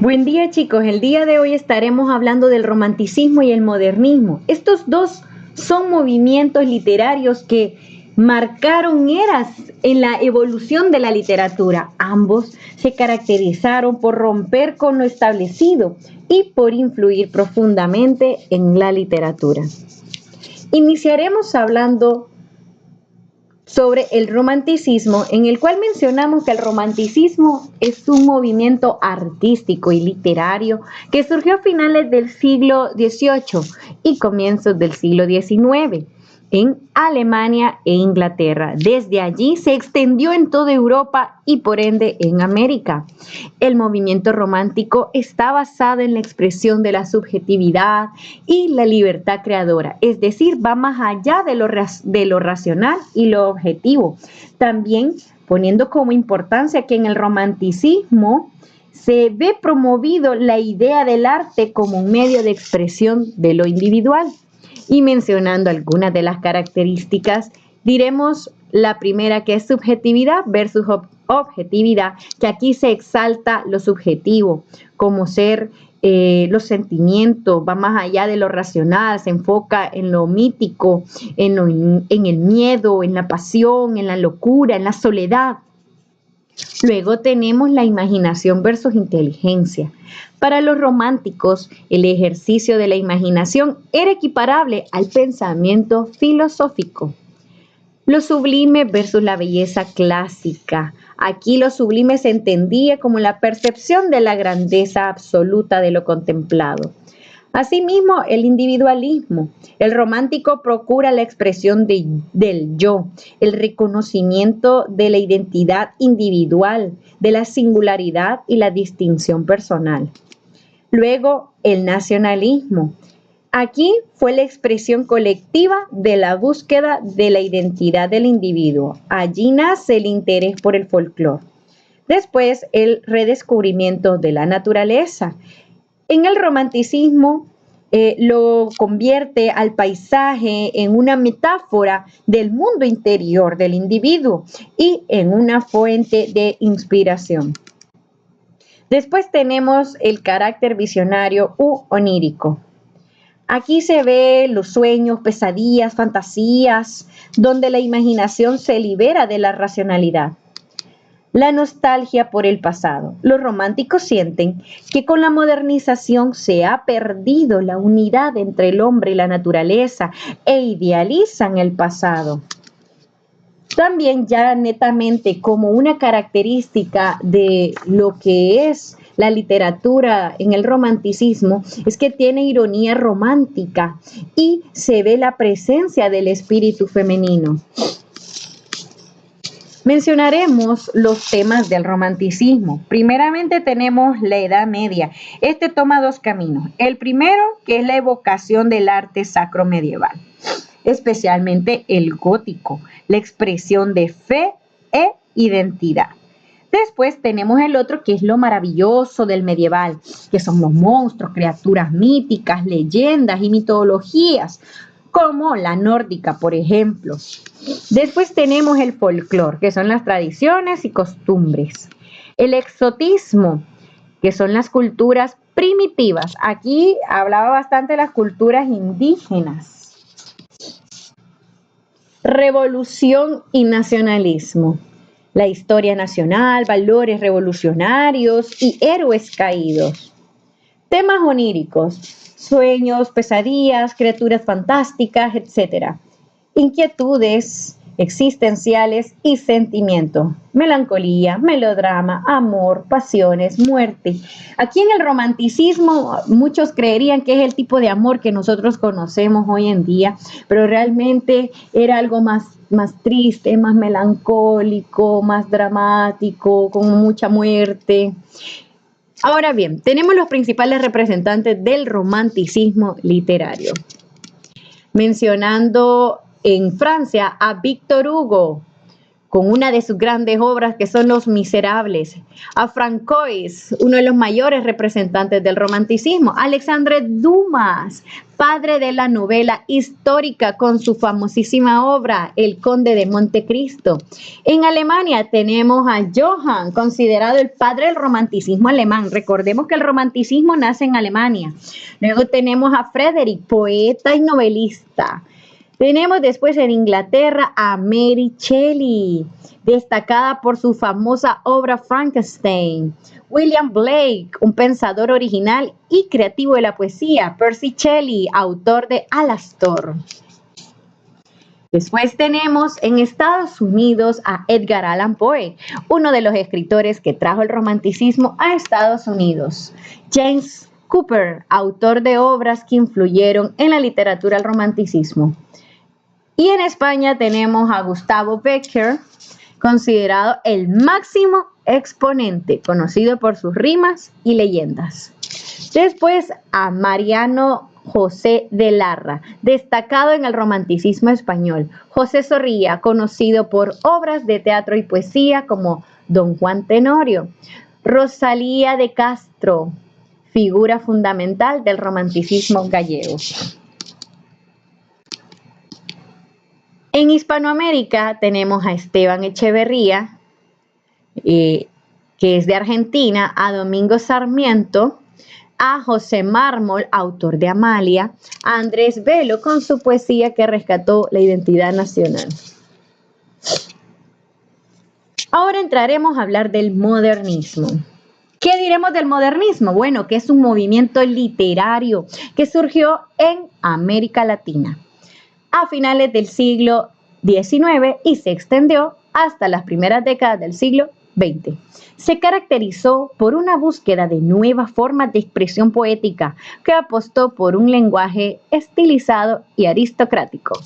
Buen día, chicos. El día de hoy estaremos hablando del romanticismo y el modernismo. Estos dos son movimientos literarios que marcaron eras en la evolución de la literatura. Ambos se caracterizaron por romper con lo establecido y por influir profundamente en la literatura. Iniciaremos hablando sobre el romanticismo, en el cual mencionamos que el romanticismo es un movimiento artístico y literario que surgió a finales del siglo XVIII y comienzos del siglo XIX en Alemania e Inglaterra. Desde allí se extendió en toda Europa y por ende en América. El movimiento romántico está basado en la expresión de la subjetividad y la libertad creadora, es decir, va más allá de lo racional y lo objetivo. También poniendo como importancia que en el romanticismo se ve promovido la idea del arte como un medio de expresión de lo individual. Y mencionando algunas de las características, diremos la primera, que es subjetividad versus objetividad, que aquí se exalta lo subjetivo, como ser los sentimientos, va más allá de lo racional, se enfoca en lo mítico, en el miedo, en la pasión, en la locura, en la soledad. Luego tenemos la imaginación versus inteligencia. Para los románticos, el ejercicio de la imaginación era equiparable al pensamiento filosófico. Lo sublime versus la belleza clásica. Aquí lo sublime se entendía como la percepción de la grandeza absoluta de lo contemplado. Asimismo, el individualismo. El romántico procura la expresión del yo, el reconocimiento de la identidad individual, de la singularidad y la distinción personal. Luego, el nacionalismo. Aquí fue la expresión colectiva de la búsqueda de la identidad del individuo. Allí nace el interés por el folclore. Después, el redescubrimiento de la naturaleza. En el romanticismo lo convierte al paisaje en una metáfora del mundo interior del individuo y en una fuente de inspiración. Después tenemos el carácter visionario u onírico. Aquí se ve los sueños, pesadillas, fantasías, donde la imaginación se libera de la racionalidad. La nostalgia por el pasado. Los románticos sienten que con la modernización se ha perdido la unidad entre el hombre y la naturaleza e idealizan el pasado. También ya netamente como una característica de lo que es la literatura en el romanticismo es que tiene ironía romántica y se ve la presencia del espíritu femenino. Mencionaremos los temas del romanticismo. Primeramente tenemos la Edad Media. Este toma dos caminos. El primero, que es la evocación del arte sacro medieval, especialmente el gótico, la expresión de fe e identidad. Después tenemos el otro, que es lo maravilloso del medieval, que son los monstruos, criaturas míticas, leyendas y mitologías, como la nórdica, por ejemplo. Después tenemos el folclore, que son las tradiciones y costumbres. El exotismo, que son las culturas primitivas. Aquí hablaba bastante de las culturas indígenas. Revolución y nacionalismo. La historia nacional, valores revolucionarios y héroes caídos. Temas oníricos, sueños, pesadillas, criaturas fantásticas, etc. Inquietudes existenciales y sentimientos, melancolía, melodrama, amor, pasiones, muerte. Aquí en el romanticismo muchos creerían que es el tipo de amor que nosotros conocemos hoy en día, pero realmente era algo más triste, más melancólico, más dramático, con mucha muerte. Ahora bien, tenemos los principales representantes del romanticismo literario. Mencionando en Francia a Victor Hugo, con una de sus grandes obras que son Los Miserables, a Francois, uno de los mayores representantes del romanticismo, Alexandre Dumas, padre de la novela histórica con su famosísima obra El Conde de Montecristo. En Alemania tenemos a Johann, considerado el padre del romanticismo alemán. Recordemos que el romanticismo nace en Alemania. Luego tenemos a Frederick, poeta y novelista. Tenemos después en Inglaterra a Mary Shelley, destacada por su famosa obra Frankenstein. William Blake, un pensador original y creativo de la poesía. Percy Shelley, autor de Alastor. Después tenemos en Estados Unidos a Edgar Allan Poe, uno de los escritores que trajo el romanticismo a Estados Unidos. James Cooper, autor de obras que influyeron en la literatura del romanticismo. Y en España tenemos a Gustavo Bécquer, considerado el máximo exponente, conocido por sus rimas y leyendas. Después a Mariano José de Larra, destacado en el romanticismo español. José Zorrilla, conocido por obras de teatro y poesía como Don Juan Tenorio. Rosalía de Castro, figura fundamental del romanticismo gallego. En Hispanoamérica tenemos a Esteban Echeverría, que es de Argentina, a Domingo Sarmiento, a José Mármol, autor de Amalia, a Andrés Bello con su poesía que rescató la identidad nacional. Ahora entraremos a hablar del modernismo. ¿Qué diremos del modernismo? Bueno, que es un movimiento literario que surgió en América Latina a finales del siglo XIX y se extendió hasta las primeras décadas del siglo XX. Se caracterizó por una búsqueda de nuevas formas de expresión poética que apostó por un lenguaje estilizado y aristocrático.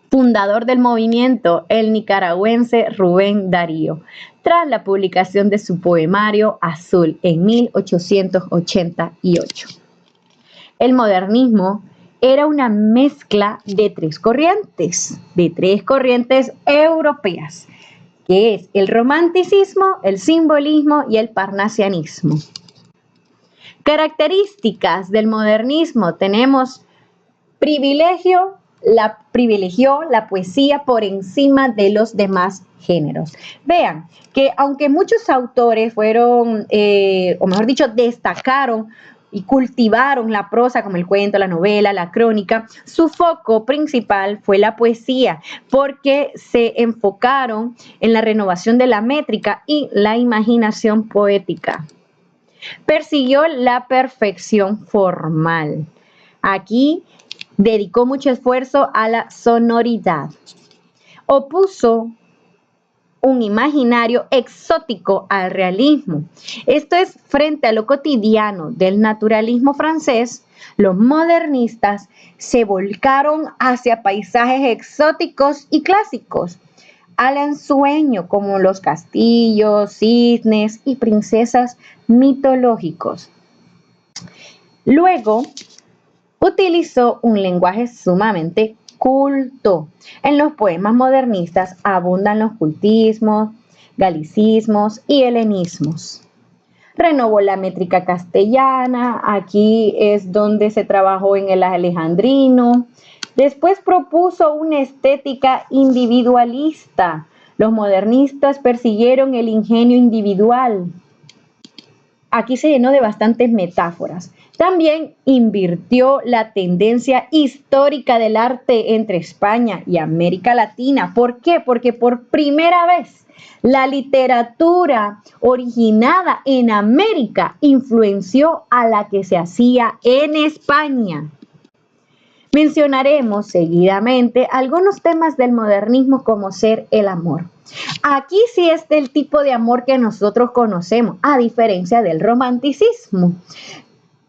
Fundador del movimiento, el nicaragüense Rubén Darío, tras la publicación de su poemario Azul en 1888. El modernismo era una mezcla de tres corrientes europeas, que es el romanticismo, el simbolismo y el parnasianismo. Características del modernismo: tenemos privilegió la poesía por encima de los demás géneros. Vean que aunque muchos autores fueron, o mejor dicho, destacaron y cultivaron la prosa como el cuento, la novela, la crónica, su foco principal fue la poesía, porque se enfocaron en la renovación de la métrica y la imaginación poética. Persiguió la perfección formal. Aquí dedicó mucho esfuerzo a la sonoridad. Opuso un imaginario exótico al realismo. Esto es, frente a lo cotidiano del naturalismo francés, los modernistas se volcaron hacia paisajes exóticos y clásicos, al ensueño como los castillos, cisnes y princesas mitológicos. Luego, utilizó un lenguaje sumamente culto. En los poemas modernistas abundan los cultismos, galicismos y helenismos. Renovó la métrica castellana, aquí es donde se trabajó en el alejandrino. Después propuso una estética individualista. Los modernistas persiguieron el ingenio individual. Aquí se llenó de bastantes metáforas. También invirtió la tendencia histórica del arte entre España y América Latina. ¿Por qué? Porque por primera vez la literatura originada en América influenció a la que se hacía en España. Mencionaremos seguidamente algunos temas del modernismo como ser el amor. Aquí sí es del tipo de amor que nosotros conocemos, a diferencia del romanticismo.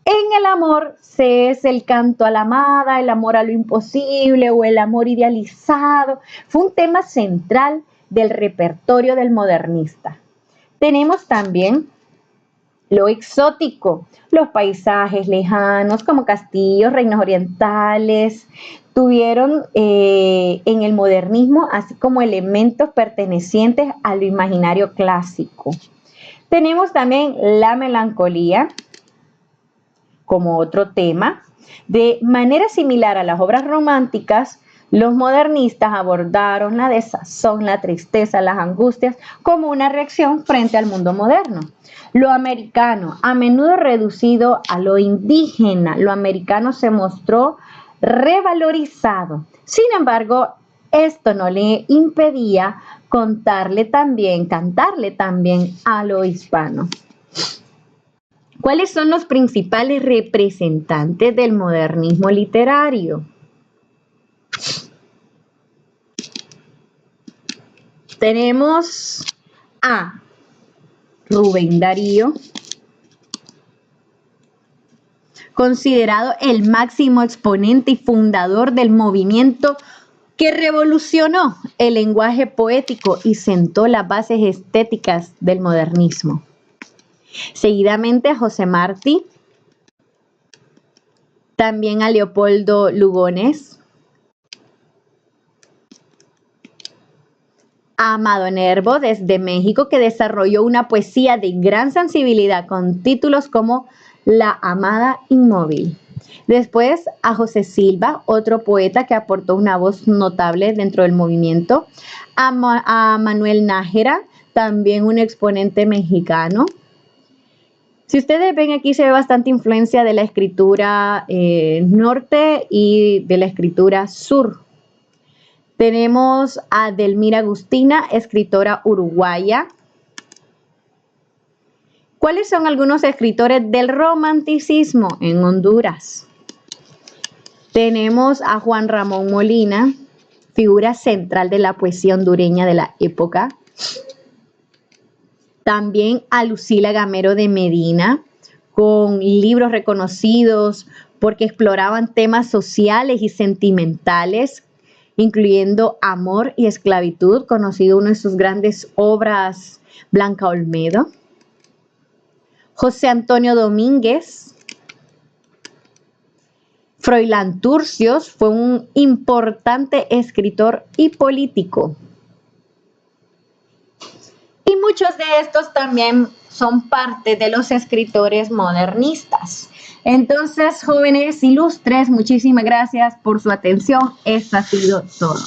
En el amor se es el canto a la amada, el amor a lo imposible o el amor idealizado. Fue un tema central del repertorio del modernista. Tenemos también lo exótico, los paisajes lejanos como castillos, reinos orientales, tuvieron en el modernismo, así como elementos pertenecientes al imaginario clásico. Tenemos también la melancolía como otro tema. De manera similar a las obras románticas, los modernistas abordaron la desazón, la tristeza, las angustias como una reacción frente al mundo moderno. Lo americano, a menudo reducido a lo indígena, lo americano se mostró revalorizado. Sin embargo, esto no le impedía cantarle también a lo hispano. ¿Cuáles son los principales representantes del modernismo literario? Tenemos a Rubén Darío, considerado el máximo exponente y fundador del movimiento que revolucionó el lenguaje poético y sentó las bases estéticas del modernismo. Seguidamente a José Martí, también a Leopoldo Lugones, a Amado Nervo desde México, que desarrolló una poesía de gran sensibilidad con títulos como La amada inmóvil. Después a José Silva, otro poeta que aportó una voz notable dentro del movimiento. A Manuel Nájera, también un exponente mexicano. Si ustedes ven aquí se ve bastante influencia de la escritura norte y de la escritura sur. Tenemos a Delmira Agustina, escritora uruguaya. ¿Cuáles son algunos escritores del romanticismo en Honduras? Tenemos a Juan Ramón Molina, figura central de la poesía hondureña de la época. También a Lucila Gamero de Medina, con libros reconocidos porque exploraban temas sociales y sentimentales, incluyendo Amor y Esclavitud, conocido una de sus grandes obras, Blanca Olmedo. José Antonio Domínguez. Froilán Turcios fue un importante escritor y político. Y muchos de estos también son parte de los escritores modernistas. Entonces, jóvenes ilustres, muchísimas gracias por su atención. Esto ha sido todo.